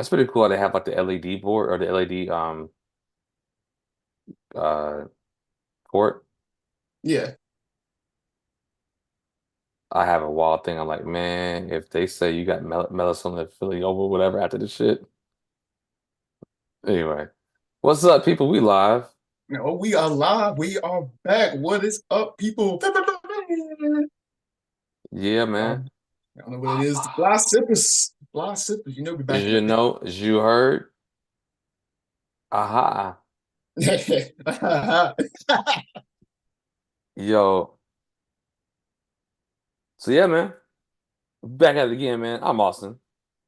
That's pretty cool. They have like the LED board or the LED uh court. Yeah. I have a wild thing. I'm like, man, if they say you got Melissa Philly over whatever after the shit. Anyway, what's up, people? We live. No, we are live. We are back. What is up, people? Yeah, man. Um, I don't know what it is. The Fly Sippers. Fly Sippers. You know, we're back in You the know, as you heard, aha. thing. Yo. So yeah, man. Back at it again, man. I'm Austin.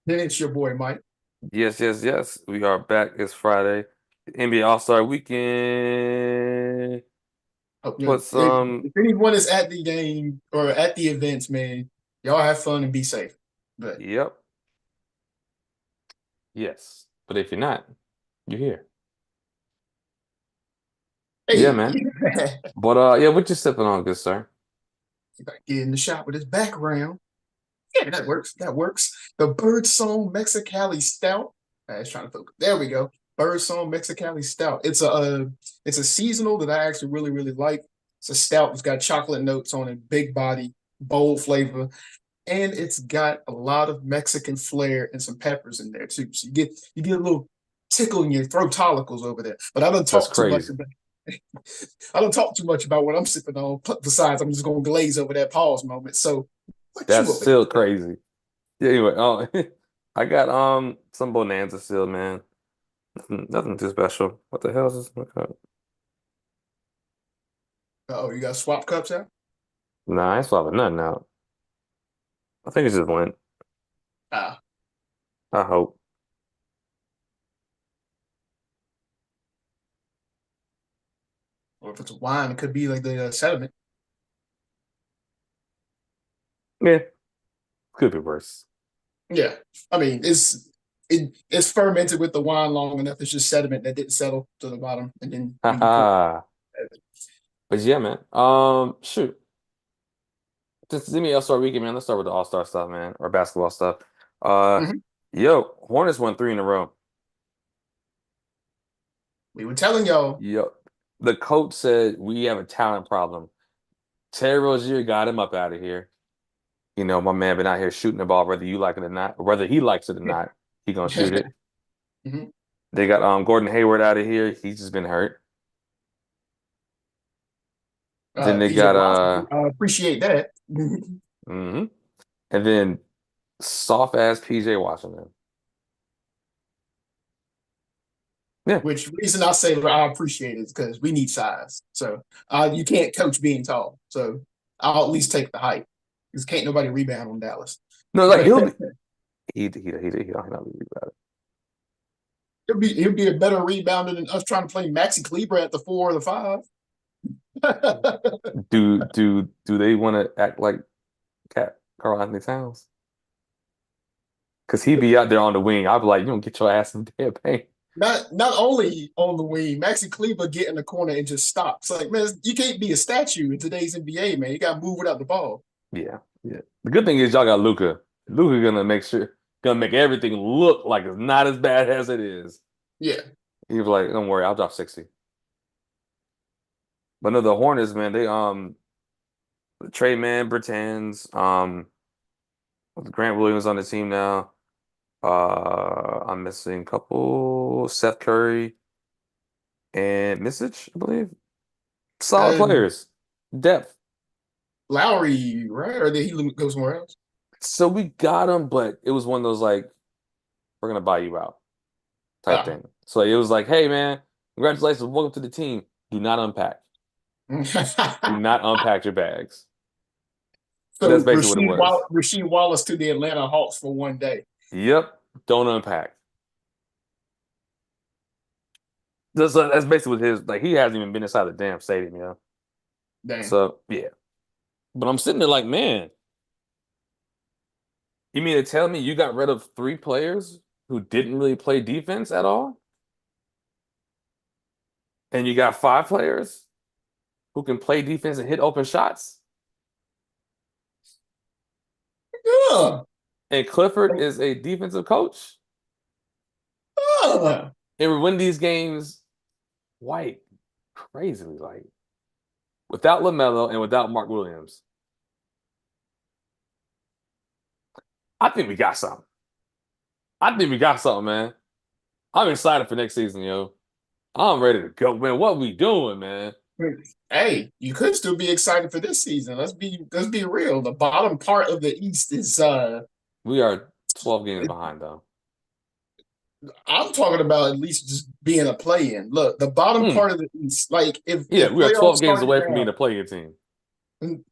Then it's your boy, Mike. Yes, yes, yes. We are back. It's Friday. NBA All-Star Weekend. Oh, yeah. Put If some. anyone is at the game or at the events, man, y'all have fun and be safe. But Yep. Yes. But if you're not, you're here. Yeah, hey, man. But yeah, what you sipping on, good sir? get in the shop with his background. Yeah, that works. That works. The Birdsong Mexicali Stout. I was trying to focus. There we go. Birdsong Mexicali Stout. It's a seasonal that I actually really like. It's a stout. It's got chocolate notes on it, big body, bold flavor, and it's got a lot of Mexican flair and some peppers in there too. So you get a little tickle in your throatalicals over there. But I don't That's talk too much crazy. about I don't talk too much about what I'm sipping on. Besides, I'm just gonna glaze over that pause moment. So what That's you up still against? crazy. Yeah, anyway, oh, I got some Bonanza still, man. Nothing too special. What the hell is this? Oh, you got swap cups out? Nah, I ain't swapping nothing out. I think it's just went. Ah, I hope. or if it's a wine, it could be like the sediment. Yeah, could be worse. Yeah, I mean it's fermented with the wine long enough. It's just sediment that didn't settle to the bottom, and then when you pour, Haha. But yeah, man. Shoot. Just give me All-Star Weekend, man. Let's start with the All-Star stuff, man, or basketball stuff. Uh, Mhm. yo, Hornets won three in a row. We were telling y'all. Yo, the coach said we have a talent problem. Terry Rozier got him up out of here. You know, my man been out here shooting the ball, whether you like it or not, or whether he likes it or not, he gonna shoot it. Mhm. They got Gordon Hayward out of here. He's just been hurt. Then they PJ got Washington, I appreciate that. mhm. And then soft ass PJ Washington. Yeah, Which reason I say I appreciate it is because we need size. So you can't coach being tall. So I'll at least take the height because can't nobody rebound on Dallas. no, like But he'll be he'll not be bad. he'll be a better rebounder than us trying to play Maxi Kleber at the 4 or the 5. Do they want to act like Cat Carl Anthony Towns? Because he'd be out there on the wing. I'd be like, you don't get your ass in the damn paint. Not only on the wing, Maxi Kleber get in the corner and just stop. It's like, man, you can't be a statue in today's NBA, man. You got to move without the ball. Yeah, yeah. The good thing is y'all got Luca. Luca gonna make everything look like it's not as bad as it is. Yeah. He was like, don't worry, I'll drop 60. But no, the Hornets, man, they Trey Man pretends. Grant Williams on the team now. I'm missing a couple. Seth Curry and Misic, I believe. Solid Uh, players. Depth. Lowry, right? Or did he go somewhere else? So we got him, but it was one of those like, we're gonna buy you out type Ah. thing. So it was like, hey man, congratulations, welcome to the team. Do not unpack. Do not unpack your bags. That's So basically what it was. Rasheed Wallace to the Atlanta Hawks for one day. Yep. Don't unpack. That's basically what his like. He hasn't even been inside the damn stadium, you know. Damn. So yeah. But I'm sitting there like, man, you mean to tell me you got rid of three players who didn't really play defense at all, and you got five players who can play defense and hit open shots? Yeah. And Clifford is a defensive coach. Ah, and we win these games white crazily, like without LaMelo and without Mark Williams. I think we got something. I think we got something, man. I'm excited for next season, yo. I'm ready to go, man. What we doing, man? hey, you could still be excited for this season. Let's be real. The bottom part of the East is We are 12 games behind, though. I'm talking about at least just being a play-in. Look, the bottom Hmm. part of the East, like Yeah, if we are playoffs 12 games started away from being now, a play-in team. and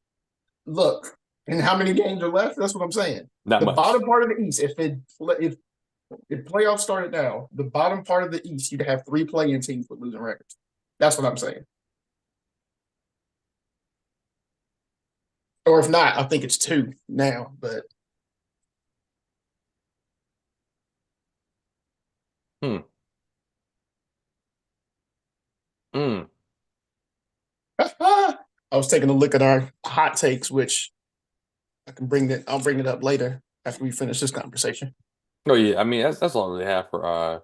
look, and how many games are left? That's what I'm saying. Not The much. bottom part of the East, if playoffs started now, the bottom part of the East, you'd have three play-in teams with losing records. That's what I'm saying. Or if not, I think it's two now. But Hmm. Hmm. I was taking a look at our hot takes, which I'll bring it up later after we finish this conversation. Oh yeah, I mean that's all I really have for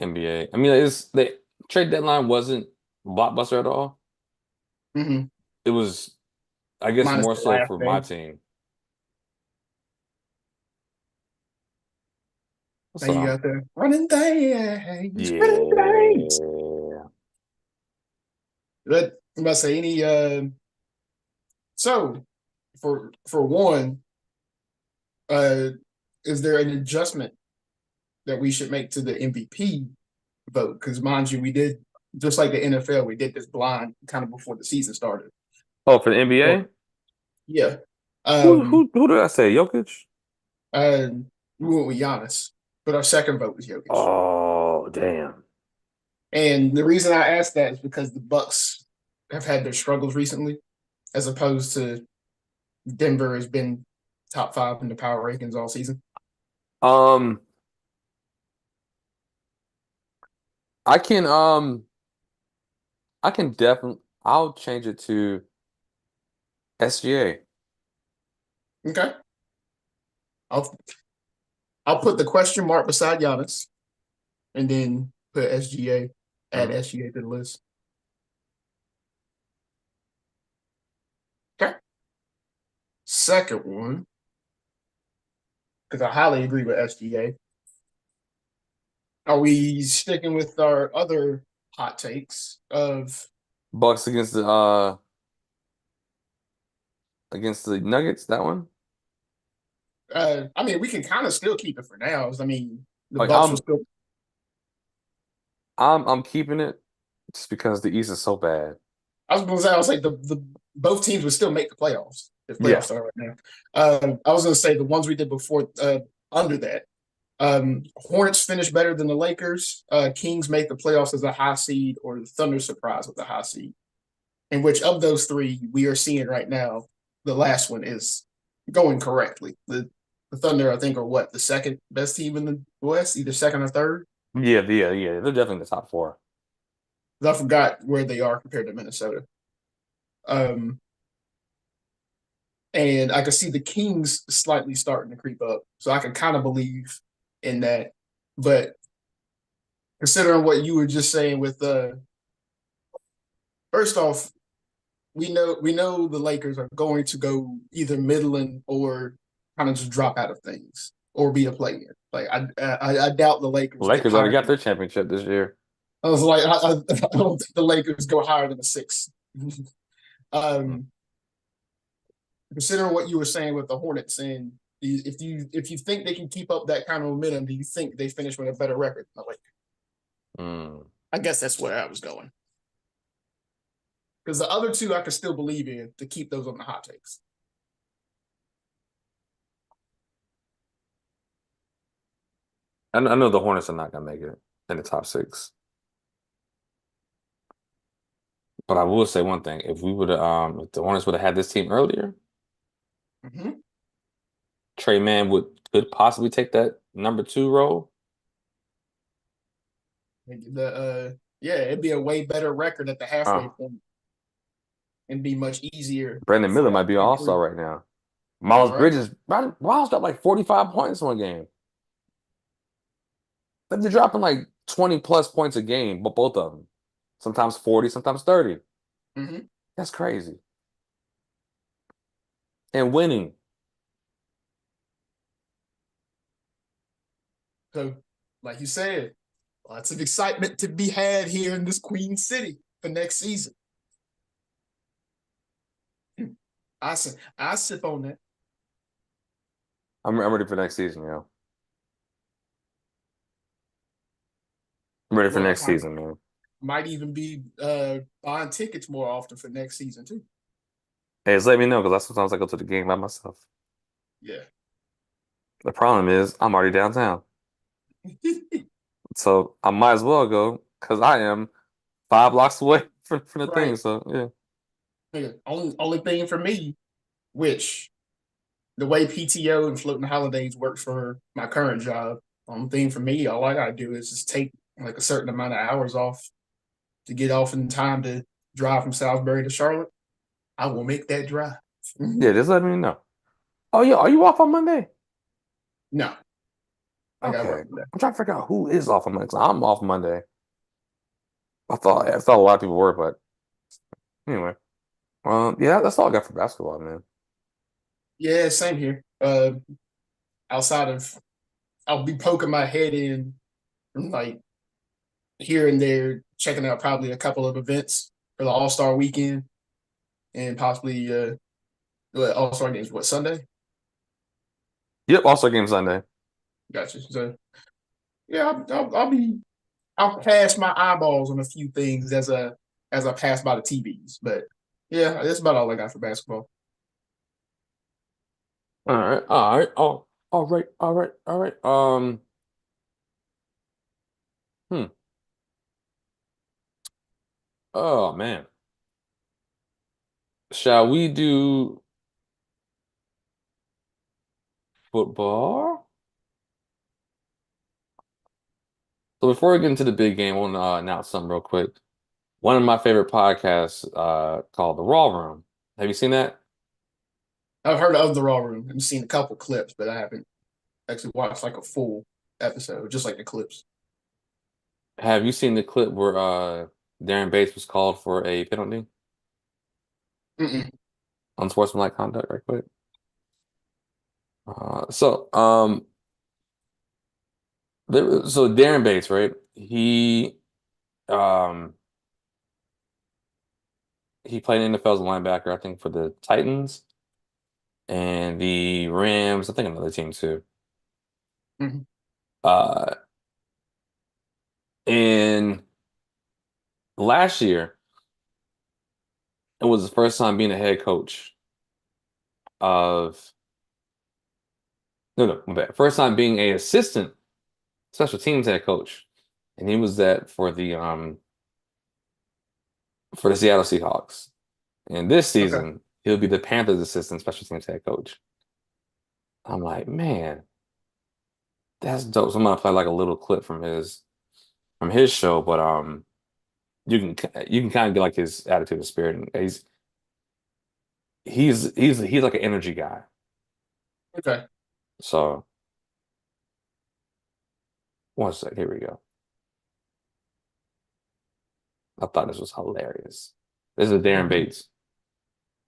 NBA. I mean it's the trade deadline wasn't blockbuster at all. Mm-hmm. It was, I guess, Minus more the so last for my day. team. Now So you got the running things. yeah. But I'm about to say any so for one, uh is there an adjustment that we should make to the MVP vote? Because mind you, we did just like the NFL, we did this blind kind of before the season started. Oh, for the Well, NBA? yeah. Who Um who who did I say? Jokic? uh we went with Giannis, but our second vote was Jokic. Oh, damn. And the reason I asked that is because the Bucks have had their struggles recently, as opposed to Denver has been top five in the power rankings all season. Um, I can definitely I'll change it to SGA. Okay. I'll I'll put the question mark beside Giannis and then put SGA, add Mhm. SGA to the list. Okay. Second one, because I highly agree with SGA. Are we sticking with our other hot takes of Bucks against the Nuggets, that one? I mean we can kind of still keep it for now. I mean the Like Bucks will still I'm keeping it just because the East is so bad. I was like the both teams would still make the playoffs if playoffs Yeah. start right now. I was gonna say the ones we did before under that. Hornets finished better than the Lakers. Kings make the playoffs as a high seed, or the Thunder surprise with a high seed. In which of those three we are seeing right now, the last one is going correctly. The Thunder, I think, are what the second best team in the West, either second or third. Yeah. They're definitely the top four. I forgot where they are compared to Minnesota. Um, and I could see the Kings slightly starting to creep up, so I can kind of believe in that. But considering what you were just saying with first off, we know the Lakers are going to go either middling or kind of just drop out of things or be a play-in. Like I doubt the Lakers get Lakers already higher. got their championship this year. I was like, I don't think the Lakers go higher than a six. um, considering what you were saying with the Hornets, and if you think they can keep up that kind of momentum, do you think they finish with a better record than the Lakers? Mm. I guess that's where I was going. Because the other two I could still believe in to keep those on the hot takes. I know the Hornets are not gonna make it in the top six. But I will say one thing. If the Hornets would have had this team earlier, Mm-hmm. Trey Man could possibly take that number two role. Yeah, it'd be a way better record at the halfway Oh, point and be much easier Brandon for Miller y'all might be an to all-star improve. right now. All Miles right. Bridges, Miles got like 45 points one game. They're dropping like 20 plus points a game, but both of them. Sometimes 40, sometimes 30. Hmm. That's crazy. And winning. So, like you said, lots of excitement to be had here in this Queen City for next season. I sip on that. I'm ready for next season, yo. I'm ready for Well, next I season, man. might even be buying tickets more often for next season too. Hey, just let me know because sometimes I go to the game by myself. Yeah. The problem is I'm already downtown. So I might as well go because I am 5 blocks away from the thing. Right. So yeah. Nigga, only thing for me, which the way PTO and floating holidays work for my current job, only thing for me, all I gotta do is just take like a certain amount of hours off to get off in time to drive from Salisbury to Charlotte. I will make that drive. Yeah, just let me know. Oh yeah, are you off on Monday? No, I got Okay. work today. I'm trying to figure out who is off on Monday. 'Cause I'm off Monday. I thought a lot of people were, but anyway. Yeah, that's all I got for basketball, man. Yeah, same here. Outside of I'll be poking my head in like here and there, checking out probably a couple of events for the All Star weekend and possibly All Star games. What Sunday? Yep, also game Sunday. Gotcha. So yeah, I'll cast my eyeballs on a few things as I pass by the TVs. But yeah, that's about all I got for basketball. All right, all right, all right, all right, all right. Hmm. Oh man. Shall we do football? So before we get into the big game, I want to announce something real quick. One of my favorite podcasts, called The Raw Room. Have you seen that? I've heard of the Raw Room. I've seen a couple clips, but I haven't actually watched like a full episode, just like the clips. Have you seen the clip where Darren Bates was called for a penalty? Mm-mm. Unsportsmanlike conduct, right quick. So so Darren Bates, right? Um he played in the NFL as a linebacker, I think, for the Titans and the Rams, I think another team too. Mm-hmm. Uh and last year it was his first time being a head coach of no, my bad. First time being a assistant special teams head coach. And he was that for the Seattle Seahawks. And this Okay. season, he'll be the Panthers assistant special teams head coach. I'm like, man, that's dope. So I'm gonna play like a little clip from his show, but you can kind of get like his attitude and spirit. And he's like an energy guy. Okay. So one sec, here we go. I thought this was hilarious. This is Darren Bates.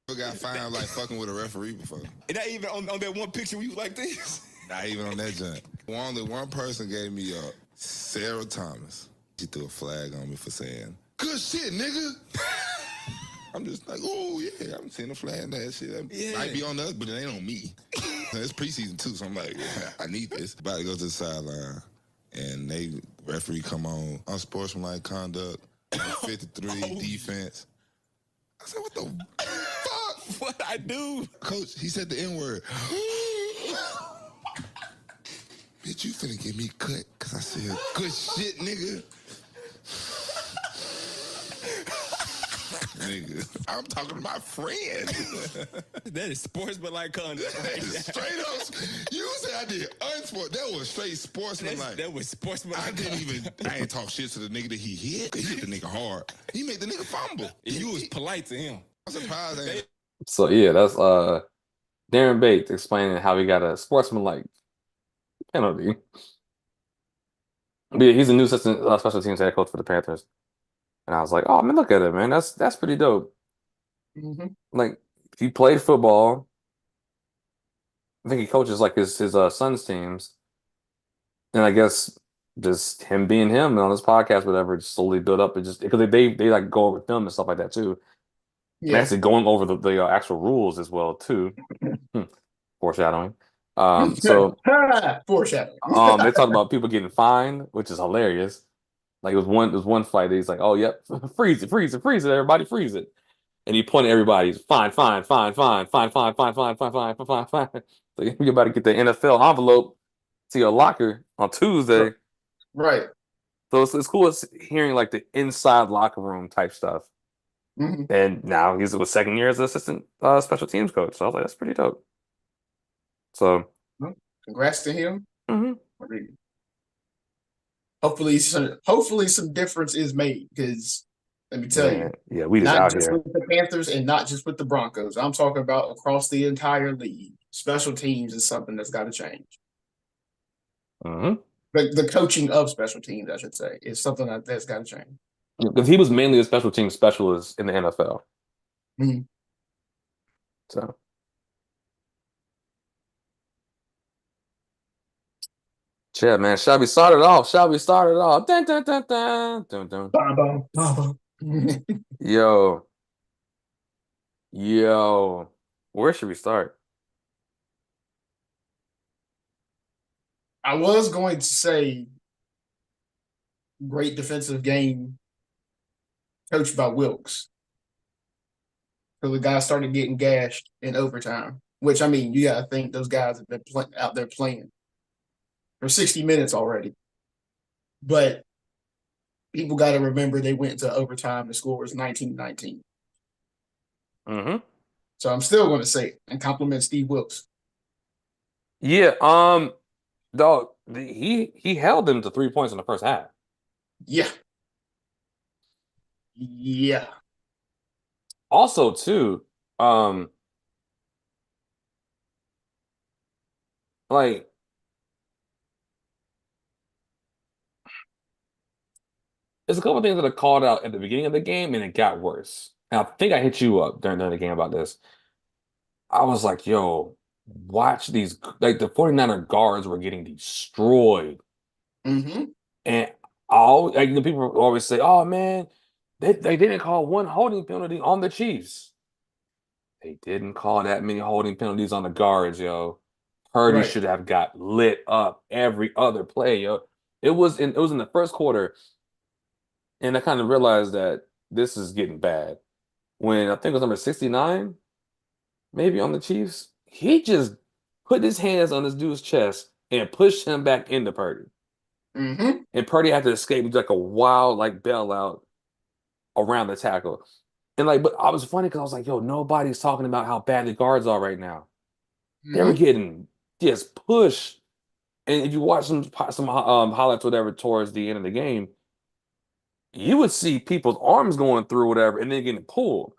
Got found like fucking with a referee before. And not even on that one picture where you like this. Not even on that junk. Only one person gave me up. Sarah Thomas. She threw a flag on me for saying, "Good shit, nigga." I'm just like, oh yeah, I'm seeing a flag. That shit might be on us, but it ain't on me. It's preseason too, so I'm like, yeah, I need this. About to go to the sideline, and they referee come on unsportsmanlike conduct, 53 defense. I said, what the fuck? What I do? Coach, he said the N-word. Bitch, you finna get me cut because I said, good shit, nigga. Nigga, I'm talking to my friend. That is sportsmanlike conduct. Right? Straight up. You said I did unsport. That was straight sportsmanlike. That was sportsmanlike. I ain't talk shit to the nigga that he hit. He hit the nigga hard. He made the nigga fumble. You was polite to him. I'm surprised. So yeah, that's Darren Bates explaining how he got a sportsmanlike penalty. But yeah, he's a new assistant special teams head coach for the Panthers. And I was like, oh man, look at it, man. That's pretty dope. Hmm. Like he played football. I think he coaches like his son's teams. And I guess just him being him on this podcast, whatever, just slowly build up and just because they like go over film and stuff like that too. And Yeah. actually going over the actual rules as well too. Foreshadowing. So Foreshadowing. they talked about people getting fined, which is hilarious. Like it was one fight that he's like, oh yep, freeze it, freeze it, freeze it, everybody freeze it. And he pointed at everybody, fine, fine, fine, fine, fine, fine, fine, fine, fine, fine, fine, fine, fine. So you're about to get the NFL envelope to your locker on Tuesday. Right. So it's cool hearing like the inside locker room type stuff. Hmm. And now he's his second year as an assistant special teams coach. So I was like, that's pretty dope. So Well, congrats to him. mhm. Hopefully some difference is made because let me tell you, Man, yeah, we just not out just here. with the Panthers and not just with the Broncos. I'm talking about across the entire league. Special teams is something that's got to change. Mhm. The coaching of special teams, I should say, is something that's got to change. Because he was mainly a special team specialist in the NFL. Mhm. So yeah, man. Shall we start it off? Shall we start it off? Dun, dun, dun, dun, dun, dun. Bum, bum, bum. Yo, yo. Where should we start? I was going to say great defensive game coached by Wilkes. So the guy started getting gashed in overtime, which I mean, you got to think those guys have been out there playing for 60 minutes already. But people got to remember they went to overtime. The score was 19-19. Mm-hmm. So I'm still going to say it and compliment Steve Wilkes. Yeah, dog, he held them to 3 points in the first half. Yeah. Yeah. Also, too, like there's a couple things that I called out at the beginning of the game, and it got worse. And I think I hit you up during the game about this. I was like, yo, watch these. Like the 49er guards were getting destroyed. Mm-hmm. And all like the people always say, oh man, they didn't call one holding penalty on the Chiefs. They didn't call that many holding penalties on the guards, yo. Purdy Right. should have got lit up every other play, yo. It was in the first quarter, and I kind of realized that this is getting bad. When I think it was number 69, maybe on the Chiefs, he just put his hands on this dude's chest and pushed him back into Purdy. Mm-hmm. And Purdy had to escape like a wild like bailout around the tackle. And like, but I was funny because I was like, yo, nobody's talking about how bad the guards are right now. They were Mm-hmm. getting just pushed. And if you watch some highlights, whatever, towards the end of the game, you would see people's arms going through whatever and then getting pulled.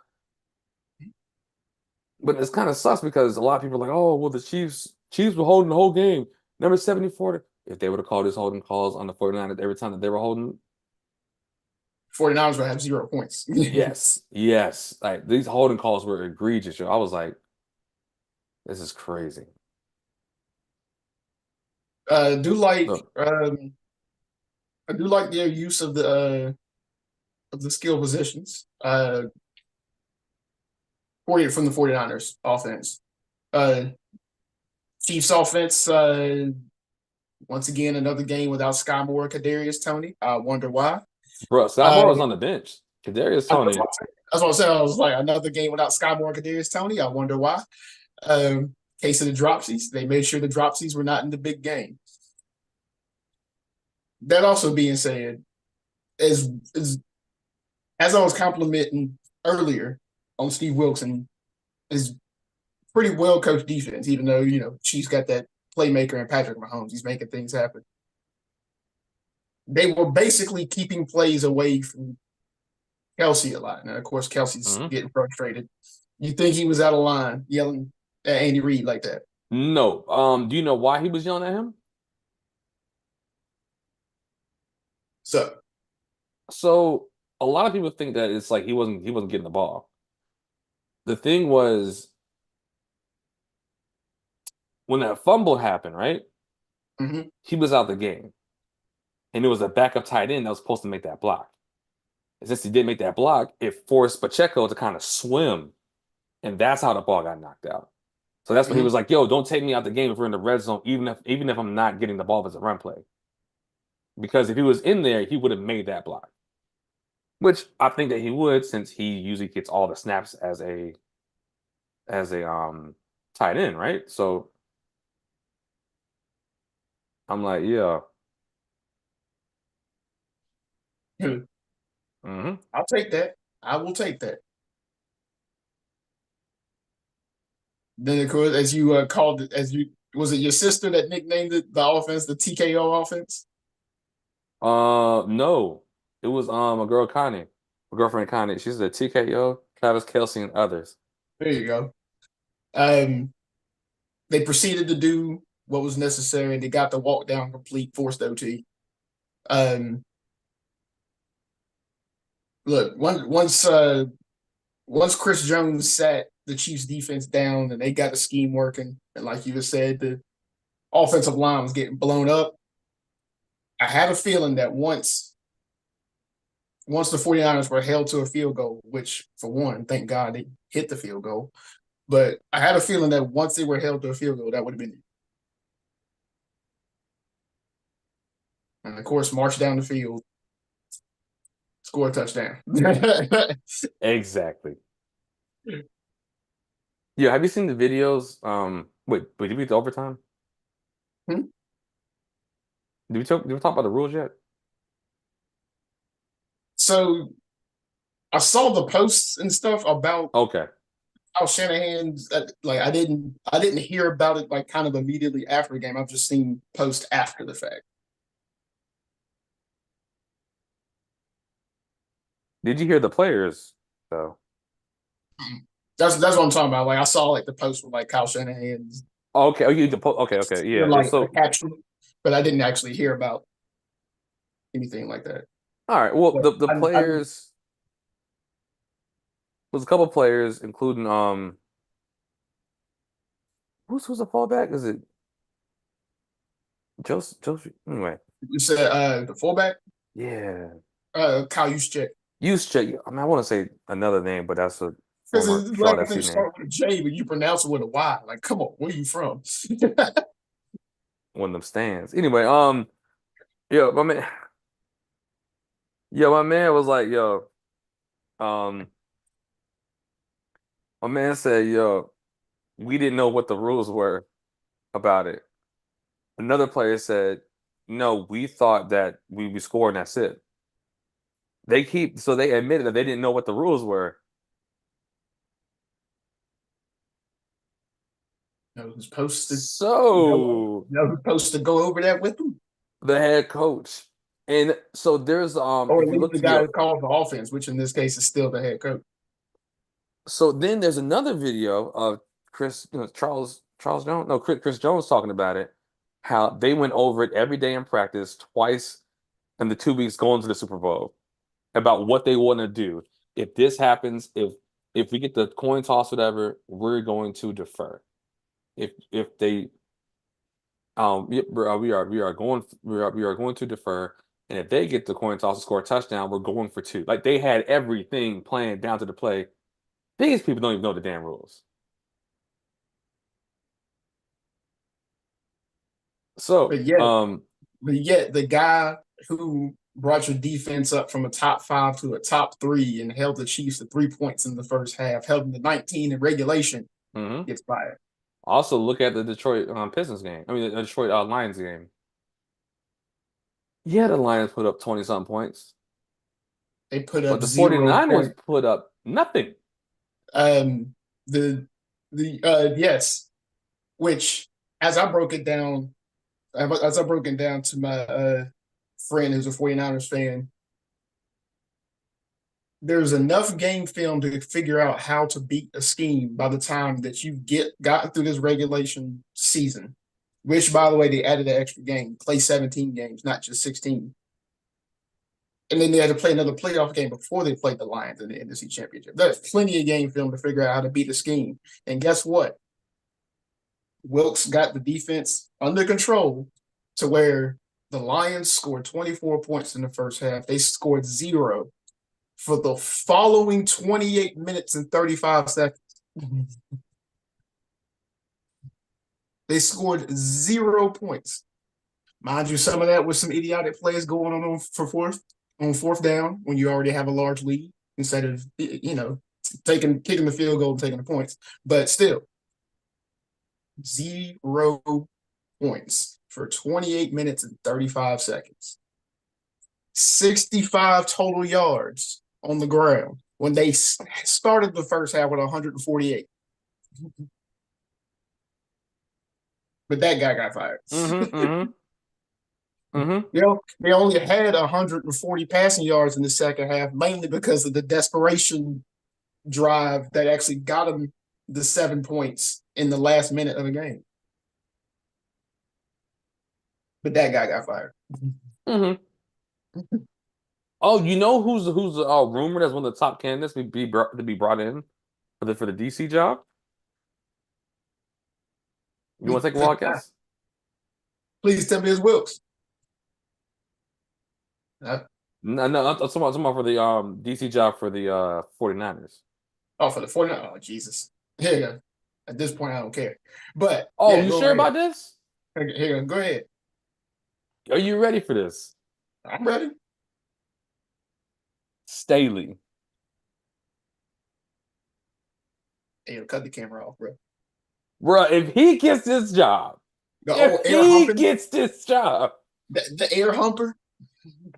But it's kind of sus because a lot of people are like, oh, well, the Chiefs were holding the whole game. Number 74, if they would have called his holding calls on the 49ers every time that they were holding, 49ers will have 0 points. yes, yes. Like these holding calls were egregious. Yo. I was like, this is crazy. Do like Look, I do like their use of the skill positions. 40 from the 49ers offense. Chiefs offense, once again, another game without Sky Moore, Kadarius Toney. I wonder why. bro, Scott was on the bench. Kadarius Toney. That's what I said. I was like, another game without Sky Moore, Kadarius Toney. I wonder why. Case of the dropsies. They made sure the dropsies were not in the big game. That also being said, as I was complimenting earlier on Steve Wilkes and his pretty well coached defense, even though, Chiefs got that playmaker and Patrick Mahomes. He's making things happen. They were basically keeping plays away from Kelsey a lot. Now, of course, Kelsey's getting frustrated. You think he was out of line yelling at Andy Reid like that? No. Do you know why he was yelling at him? So a lot of people think that it's like he wasn't getting the ball. The thing was when that fumble happened, right? Mhm. He was out the game. And it was a backup tight end that was supposed to make that block. And since he didn't make that block, it forced Pacheco to kind of swim. And that's how the ball got knocked out. So that's when he Mhm. was like, yo, don't take me out the game if we're in the red zone, even if I'm not getting the ball as a run play. Because if he was in there, he would have made that block. Which I think that he would, since he usually gets all the snaps as a tight end, right? So I'm like, yeah. Mm-hmm. I'll take that. I will take that. Then, of course, as you called it, was it your sister that nicknamed it the offense, the TKO offense? No. It was a girl Connie. My girlfriend Connie. She's a TKO, Travis Kelsey, and others. There you go. They proceeded to do what was necessary. They got the walk down complete, forced OT. Look, once Chris Jones sat the Chiefs defense down and they got the scheme working, and like you just said, the offensive line was getting blown up. I had a feeling that once the 49ers were held to a field goal, which for one, thank God they hit the field goal. But I had a feeling that once they were held to a field goal, that would have been it. And of course, march down the field, score a touchdown. Exactly. Yeah, have you seen the videos? Wait, did we get to overtime? Hmm? Did we talk about the rules yet? So I saw the posts and stuff about Okay. how Shanahan's like I didn't hear about it like kind of immediately after the game. I've just seen posts after the fact. Did you hear the players though? That's what I'm talking about. Like I saw like the post with like Kyle Shanahan's Okay. Oh, okay. Yeah. like So action, but I didn't actually hear about anything like that. all right. Well, But the players was a couple players, including who's the fallback? Is it Joseph? Anyway, you said the fullback, yeah. Kyle Juszczyk. Juszczyk. I mean, I want to say another name, but that's a Because former his Charlotte last name FC name. starts with a J, but you pronounce it with a Y. Like, come on, where you from? One of them stands. Anyway, yeah, my man. Yeah, my man was like, yo, um, my man said, yo, we didn't know what the rules were about it. Another player said, no, we thought that we would score and that's it. So they admitted that they didn't know what the rules were. Who's posted? So Who's supposed to go over that with them? the head coach. And so there's Or if at you least look the to guy your who calls the offense, which in this case is still the head coach. so then there's another video of Chris, Charles Jones, no, Chris Jones talking about it, how they went over it every day in practice, twice in the 2 weeks going to the Super Bowl, about what they want to do. If this happens, if we get the coin toss, whatever, we're going to defer. If they we are going to defer, and if they get the coin toss and score a touchdown, we're going for two. Like they had everything planned down to the play. These people don't even know the damn rules. So, But yet the guy who brought your defense up from a top 5 to a top 3 and held the Chiefs to 3 points in the first half, held them to 19 in regulation, gets fired. Also, look at the Detroit Pistons game. I mean, the Detroit Lions game. Yeah, the Lions put up 20-something points. They put But up the 0 49ers point. put up nothing. Yes, which as I broke it down to my friend who's a 49ers fan, there's enough game film to figure out how to beat a scheme by the time that you gotten through this regulation season, which by the way, they added an extra game, play 17 games, not just 16. And then they had to play another playoff game before they played the Lions in the NFC Championship. There's plenty of game film to figure out how to beat the scheme. And guess what? Wilks got the defense under control to where the Lions scored 24 points in the first half. They scored 0 for the following 28 minutes and 35 seconds. They scored 0 points. Mind you, some of that was some idiotic plays going on for fourth down when you already have a large lead instead of, kicking the field goal and taking the points. But still, 0 points for 28 minutes and 35 seconds. 65 total yards on the ground when they started the first half with 148. But that guy got fired. They only had 140 passing yards in the second half, mainly because of the desperation drive that actually got them the 7 points in the last minute of the game. But that guy got fired. Oh, you know who's rumored as one of the top candidates to be brought in for the DC job? You want to take a wild guess? Please tell me it's Wilks. No, I'm talking about for the DC job for the 49ers. Oh, for the 49ers? Oh, Jesus. Here you go. At this point, I don't care. But you sure about this? Here, go ahead. Are you ready for this? I'm ready. Staley. Hey, cut the camera off, bro. Bro, if he gets this job, gets this job, the air humper,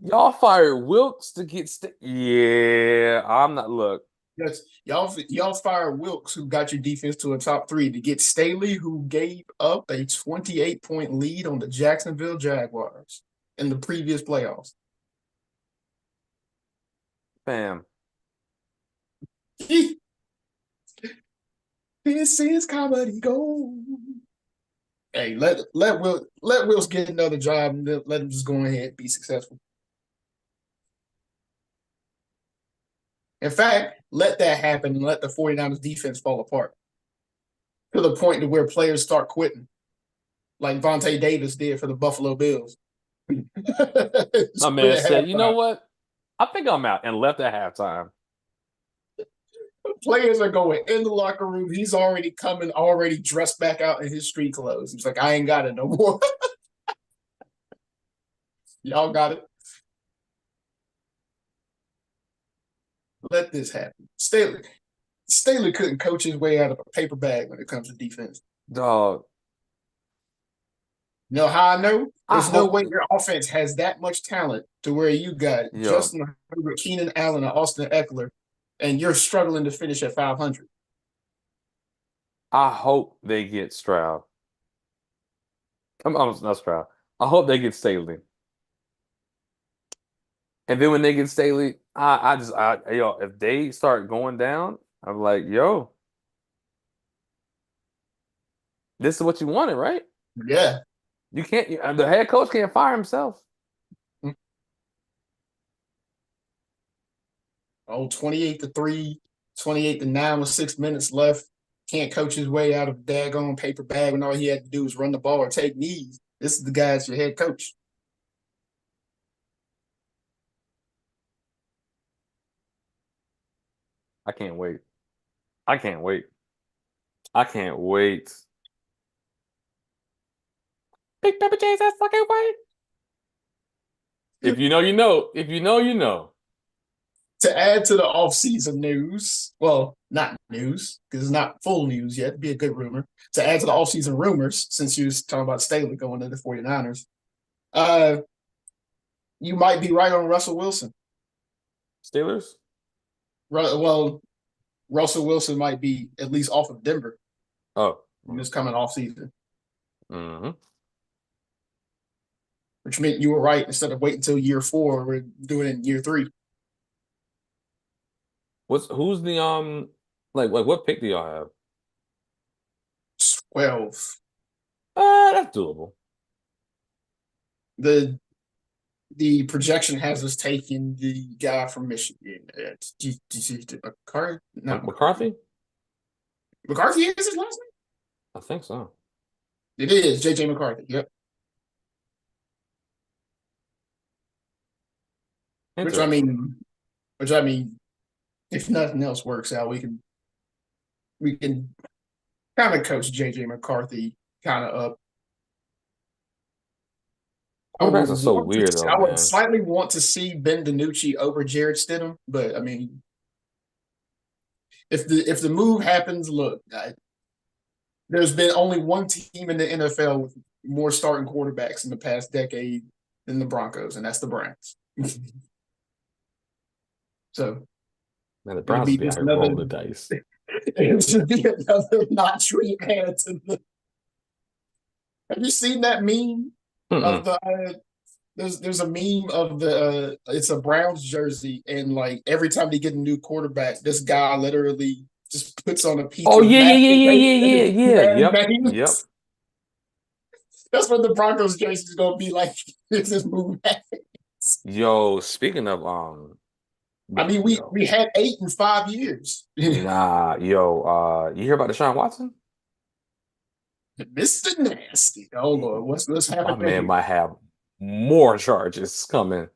y'all fired Wilks to get yeah, I'm not. Look, yes, y'all fired Wilks, who got your defense to a top 3, to get Staley, who gave up a 28-point lead on the Jacksonville Jaguars in the previous playoffs. Bam. This is comedy gold. Hey, let Wilks get another job and let him just go ahead and be successful. In fact, let that happen and let the 49ers defense fall apart to the point to where players start quitting, like Vontae Davis did for the Buffalo Bills. My man said, "You know what? I think I'm out," and left at halftime. Players are going in the locker room. He's already dressed back out in his street clothes. He's like, I ain't got it no more. Y'all got it. Let this happen. Staley couldn't coach his way out of a paper bag when it comes to defense. Dog. You know how I know? There's no way your offense has that much talent to where you got Justin Herbert, Keenan Allen, and Austin Eckler, and you're struggling to finish at 500. I hope they get Stroud. I'm not Stroud. I hope they get Staley. And then when they get Staley, if they start going down, I'm like, yo, this is what you wanted, right? Yeah. You can't. The head coach can't fire himself. Oh, 28-3, 28-9 with 6 minutes left. Can't coach his way out of a daggone paper bag when all he had to do was run the ball or take knees. This is the guy that's your head coach. I can't wait. I can't wait. I can't wait. Big Pepper Jesus, I can't wait. If you know, you know. If you know, you know. To add to the offseason news, well, not news, because it's not full news yet. It'd be a good rumor. To add to the offseason rumors, since you was talking about Staley going to the 49ers, you might be right on Russell Wilson. Steelers? Well, Russell Wilson might be at least off of Denver. Oh. This coming off season. Mm-hmm. Which meant you were right. Instead of waiting until year 4, we're doing it in year 3. Who's the what pick do y'all have? 12. That's doable. The the projection has us taking the guy from Michigan. McCarthy? Not McCarthy? McCarthy is his last name? I think so. It is JJ McCarthy. Yep. Which I mean, if nothing else works out, we can kind of coach JJ McCarthy kind of up. Quarterbacks are so weird, though, I would man. slightly want to see Ben DiNucci over Jared Stidham, but I mean, if the move happens, look, there's been only one team in the NFL with more starting quarterbacks in the past decade than the Broncos, and that's the Browns. So, Man, the Browns be out here rolling the dice. It should be another notch we add to the. Have you seen that meme of the? There's a meme of the. It's a Browns jersey, and like every time they get a new quarterback, this guy literally just puts on a piece. Oh yeah. Yep. That's what the Broncos jersey is gonna be like if this move happens. Yo, speaking of I mean, we had 8 in 5 years. Nah, yo, you hear about Deshaun Watson? Mr. Nasty. Oh Lord, what's happening? My man might have more charges coming.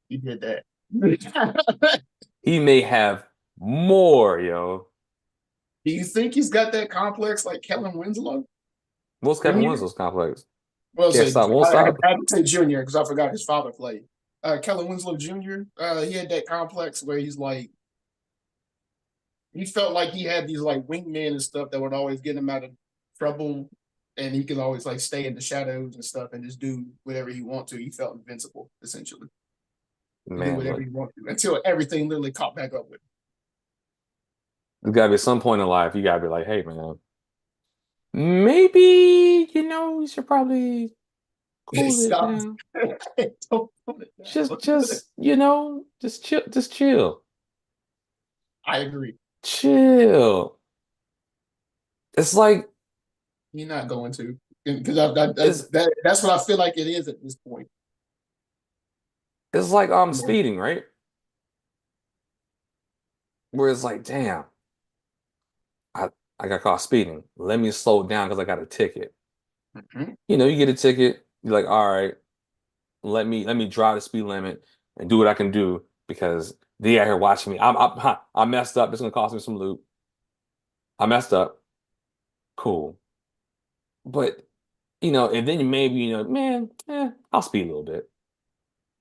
He did that. He may have more, yo. Do you think he's got that complex like Kellen Winslow? What's Kevin Winslow's complex? Well, Can't stop, won't stop. I would say Junior because I forgot his father played. Kellen Winslow Jr. He had that complex where he's like, he felt like he had these like wingmen and stuff that would always get him out of trouble, and he could always like stay in the shadows and stuff and just do whatever he want to. He felt invincible essentially. Man, do whatever he want to until everything literally caught back up with him. There's gotta be some point in life you gotta be like, hey man, maybe you should probably cool it down. Don't put it down. Just chill. I agree. Chill. It's like You're not going to, because that's what I feel like it is at this point. it's like speeding, right? Where it's like, damn, I got caught speeding. Let me slow down because I got a ticket. Mhm. You get a ticket, you're like, all right, let me drive the speed limit and do what I can do because they out here watching me. I messed up. It's gonna cost me some loot. I messed up. Cool. But and then maybe man, I'll speed a little bit.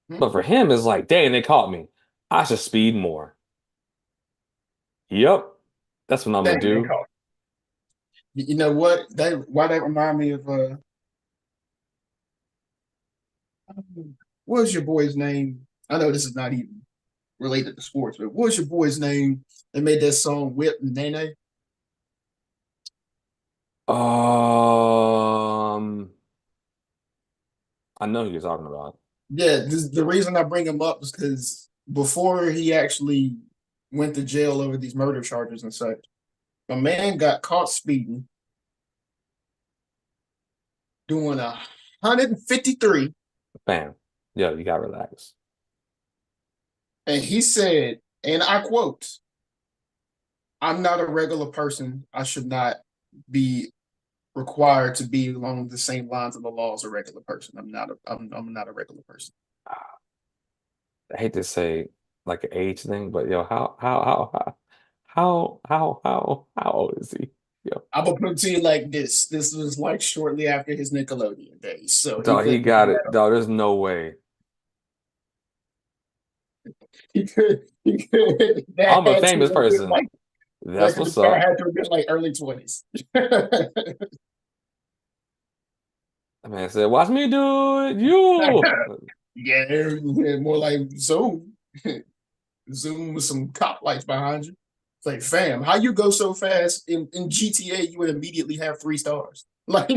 But for him, it's like, dang, they caught me. I should speed more. Yep, that's what I'm gonna do. You know what? Why that remind me of what was your boy's name? I know this is not even related to sports, but what was your boy's name that made that song Whip and Nene? I know who you're talking about. Yeah, the reason I bring him up is because before he actually went to jail over these murder charges and such, a man got caught speeding, doing 153. Fam, yo, you gotta relax. And he said, and I quote, "I'm not a regular person. I should not be required to be along the same lines of the law as a regular person. I'm not a regular person." I hate to say like an age thing, but yo, how old is he? Yo, I'm gonna put it to you like this. This was like shortly after his Nickelodeon days. So dog, he got it. Dog, there's no way. He could. I'm a famous person. That's what's up. Had to have been like early 20s. That man said, "Watch me do it." You. Yeah, more like Zoom. Zoom with some cop lights behind you. It's like, fam, how you go so fast in GTA? You would immediately have 3 stars. Like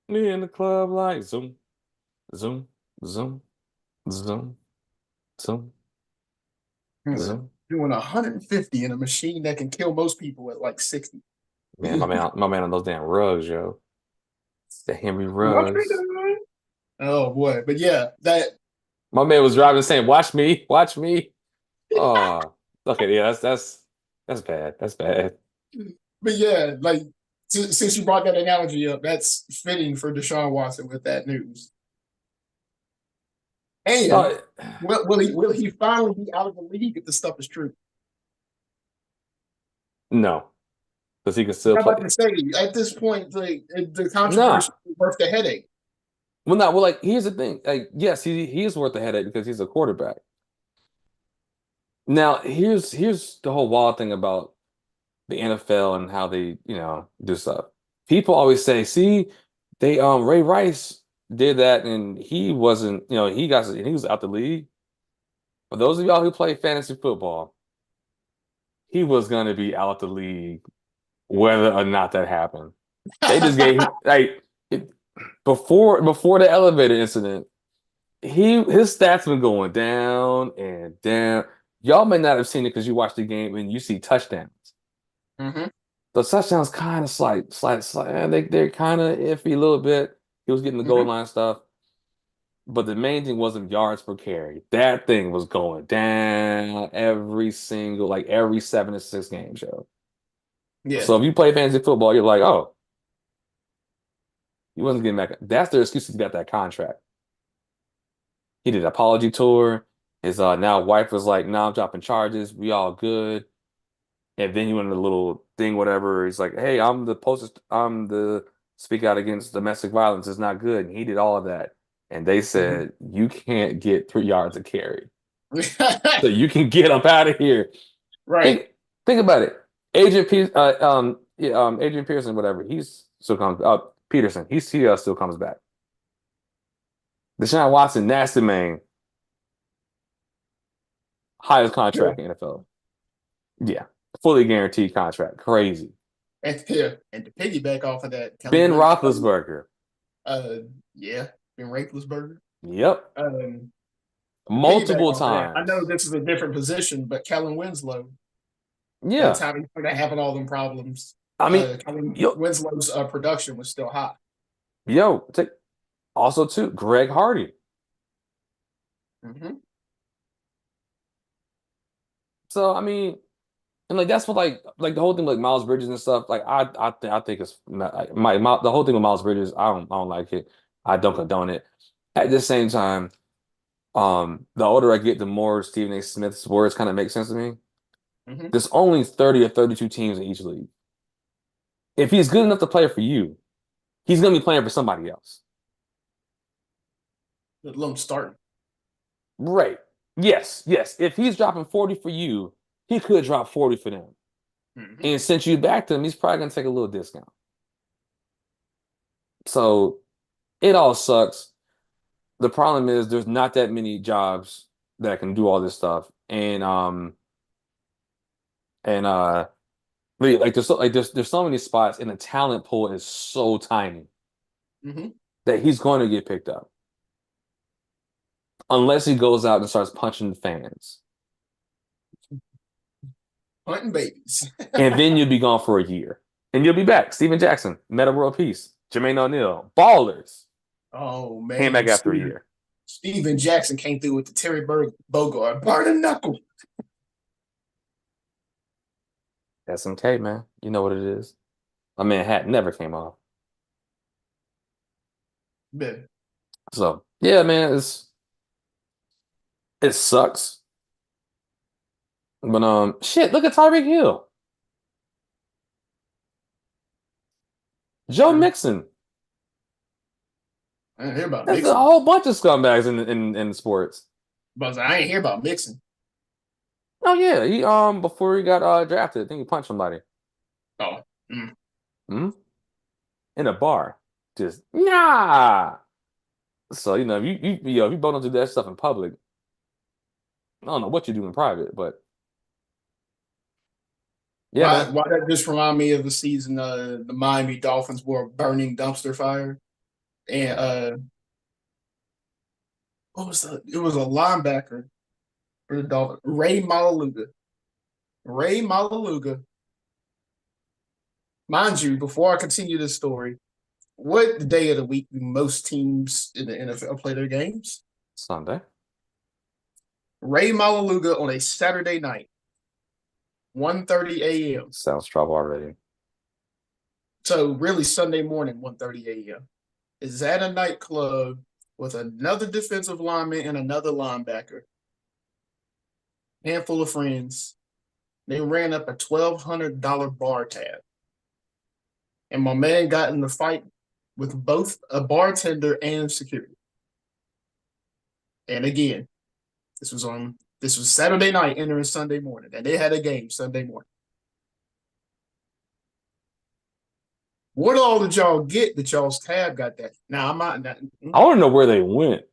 me in the club, like zoom, zoom, zoom, zoom, zoom, zoom. Doing 150 in a machine that can kill most people at like 60. Man, my man on those damn rugs, yo. The Henry rugs. Oh boy, but yeah, that. My man was driving saying, "Watch me, watch me." Oh, okay, yeah, that's bad. That's bad. But yeah, like since you brought that analogy up, that's fitting for Deshaun Watson with that news. And Uh, will he finally be out of the league if the stuff is true? no, because he can still I'm about play. to say at this point, the Nah, controversy is worth the headache. well, not well. Like, here's the thing. Like, yes, he is worth the headache because he's a quarterback. Now, here's the whole wild thing about the NFL and how they, do stuff. People always say, "See, they Ray Rice did that and he wasn't, he was out the league." For those of y'all who play fantasy football, he was gonna be out the league whether or not that happened. They just gave like before the elevator incident, his stats been going down and down. Y'all may not have seen it because you watched the game and you see touchdowns. Mm-hmm. The touchdowns kind of slight. They're kind of iffy a little bit. He was getting the goal Mm-hmm. line stuff, but the main thing wasn't yards per carry. That thing was going down every 7 to 6 games, yo. Yeah. So if you play fantasy football, you're like, oh, he wasn't getting back. That's their excuse to get that contract. He did an apology tour. His now wife was like, "Nah, I'm dropping charges. We all good." And then he went in a little thing, whatever. He's like, "Hey, I'm the speak out against domestic violence is not good." And he did all of that. And they Mm-hmm. said, "You can't get 3 yards of carry. So you can get up out of here." Right. Think about it. Adrian Pearson, whatever, he's still comes Peterson, he still comes back. Deshaun Watson, nasty man, highest Yeah. contract in NFL. Yeah, fully guaranteed contract. Crazy. And yeah, and to piggyback off of that, Ben Roethlisberger. uh, yeah, Ben Roethlisberger. Yep, Piggyback multiple off of that. I know times. this is a different position, but Kellen Winslow, by the Yeah, time he started having all them problems, I mean, Kellen yo, Winslow's production was still high. yo, also too, Greg Hardy. Mm-hmm. So I mean, and like that's what like the whole thing like Miles Bridges and stuff. Like I think it's not, like, the whole thing with Miles Bridges. I don't like it. I don't condone it. At the same time, the older I get, the more Stephen A. Smith's words kind of make sense to me. Mm-hmm. There's only 30 or 32 teams in each league. If he's good enough to play for you, he's gonna be playing for somebody else. Let alone starting. Right. Yes, yes. If he's dropping 40 for you, he could drop 40 for them. Mm-hmm. And since you backed him, he's probably gonna take a little discount. So it all sucks. The problem is there's not that many jobs that can do all this stuff. And really, like there's so many spots and the talent pool is so tiny Mm-hmm. that he's going to get picked up. Unless he goes out and starts punching the fans. Hunting babies. And then you'll be gone for a year. And you'll be back. Steven Jackson, Meta World Peace, Jermaine O'Neal, Ballers. Oh Came man, back after a year. Steven Jackson came through with the Terry Bogard, burn a knuckle. SMK, man. You know what it is. My man hat never came off. Man. So yeah, man, it sucks. But shit, look at Tyreek Hill. Joe True. Mixon. I didn't hear about There's Mixon. a whole bunch of scumbags in sports. But I ain't hear about Mixon. Oh yeah, he before he got drafted, I think he punched somebody. Oh. Hmm? In a bar. Just nah. So if you both don't do that stuff in public, I don't know what you do in private, but yeah, man. Why that just remind me of the season the Miami Dolphins were a burning dumpster fire. And it was a linebacker for the Dolphins, Ray Malaluga. Ray Malaluga. Mind you, before I continue this story, What day of the week do most teams in the NFL play their games? Sunday. Ray Malaluga on a Saturday night, 1:30 a.m. Sounds trouble already. So really Sunday morning, 1:30 a.m. Is at a nightclub with another defensive lineman and another linebacker. Handful of friends. They ran up a $1,200 bar tab. And my man got in the fight with both a bartender and security. And again, this was Saturday night entering Sunday morning, and they had a game Sunday morning. What all did y'all get that y'all's tab got that? Now, I want to know where they went.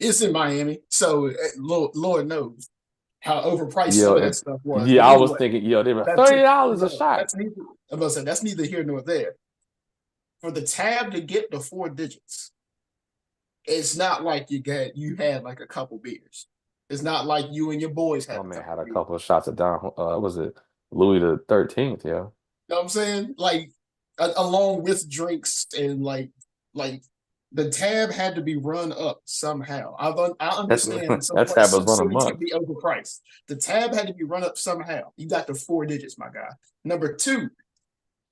It's in Miami, so Lord knows how overpriced Yo, some of that stuff was. Yeah, But I was anyway, thinking, yo, they were that's $30 a shot. I'm gonna say that's neither here nor there. For the tab to get the 4 digits, it's not like you had like a couple beers. It's not like you and your boys had. My man had a couple of shots of Don. Was it Louis the 13th? Yeah. You know what I'm saying? Like along with drinks and like the tab had to be run up somehow. I understand that tab was run cities amok. can be overpriced. The tab had to be run up somehow. You got the 4 digits, my guy. Number 2,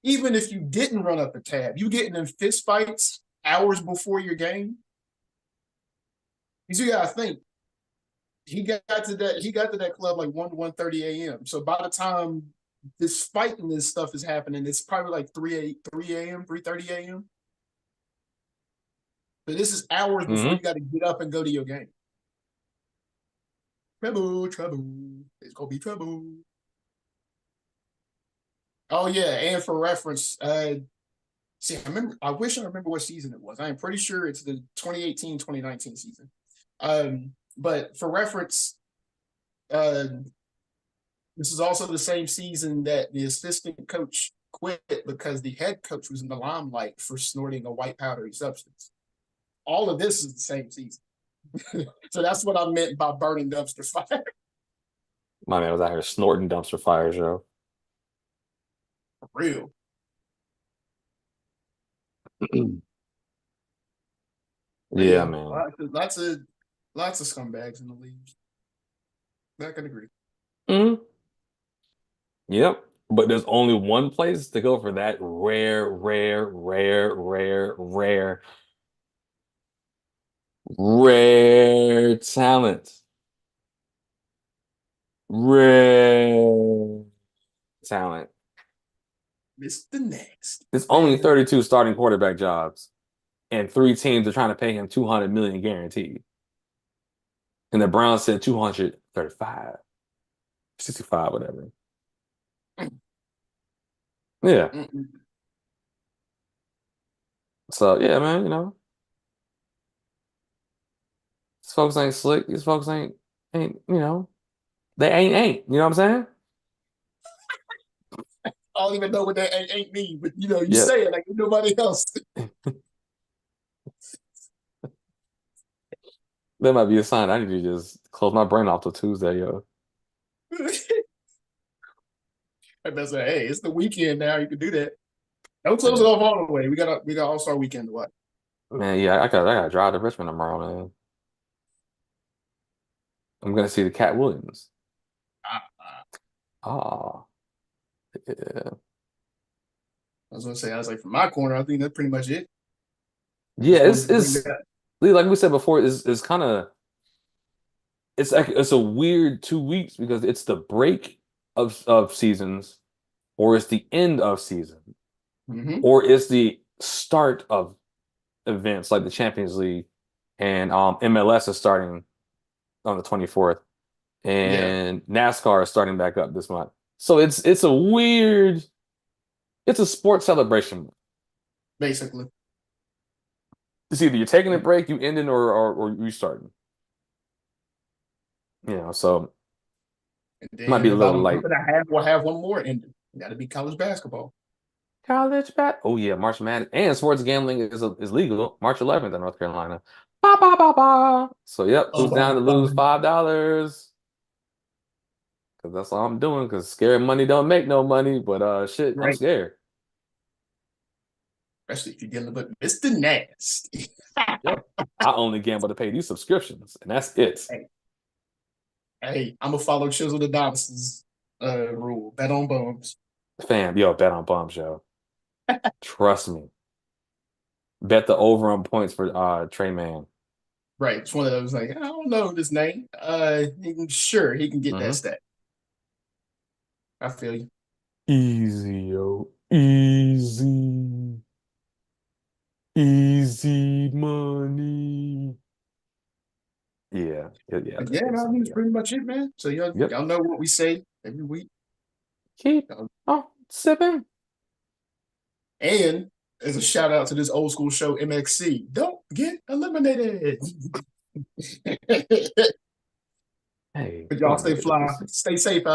even if you didn't run up the tab, you getting in fist fights hours before your game. You gotta think. He got to that club like 1:30 a.m. So by the time this fight and this stuff is happening, it's probably like 3 a.m., 3:30 a.m. But this is hours before you got to get up and go to your game. Trouble. It's gonna be trouble. Oh yeah, and for reference, I wish I remember what season it was. I am pretty sure it's the 2018-2019 season. But for reference, this is also the same season that the assistant coach quit because the head coach was in the limelight for snorting a white powdery substance. All of this is the same season. So that's what I meant by burning dumpster fire. My man was out here snorting dumpster fires, yo. For real. Yeah, man. Lots of scumbags in the league. I can agree. Mm-hmm. Yep. But there's only one place to go for that rare talent. Rare talent. Mr. Next. There's only 32 starting quarterback jobs, and 3 teams are trying to pay him $200 million guaranteed. And the Browns said 235, 65, whatever. Yeah. So yeah, man, these folks ain't slick. These folks ain't, they ain't. You know what I'm saying? I don't even know what that ain't mean, but you Yeah. say it like nobody else. That might be a sign I need to just close my brain off till Tuesday, yo. That's like, hey, it's the weekend now. You can do that. Don't close it off all the way. We got All-Star weekend to watch. Man, yeah, I gotta drive to Richmond tomorrow, man. I'm gonna see the Cat Williams. Yeah. I was like, from my corner, I think that's pretty much it. Yeah, it's like we said before, it's kind of it's a weird 2 weeks because it's the break of seasons, or it's the end of season, or it's the start of events like the Champions League, and MLS is starting on the 24th, and NASCAR is starting back up this month. So it's a weird, it's a sports celebration, basically. It's either you're taking a break, you ending, or restarting. So it might be a little light. We'll have one more ending. Got to be college basketball. Oh yeah, March Madness and sports gambling is legal March 11th in North Carolina. So yep, who's down to lose $5? Because that's all I'm doing. Because scared money don't make no money. But shit, I'm scared. especially if you're dealing with Mr. Nasty. Yep. I only gamble to pay these subscriptions, and that's it. Hey, I'm gonna follow Chisel Adonis's rule. Bet on bums. Fam, yo, bet on bums, yo. Trust me. Bet the over on points for Trey Man. Right. It's one of those like, I don't know this name. Sure, he can get that stat. I feel you. Easy, yo. Easy. Easy money. Yeah. Yeah. But yeah, man, that's pretty much it, man. So y'all know what we say every week. Keep sipping. And as a shout out to this old school show, MXC, don't get eliminated. Hey. But y'all stay fly, stay safe out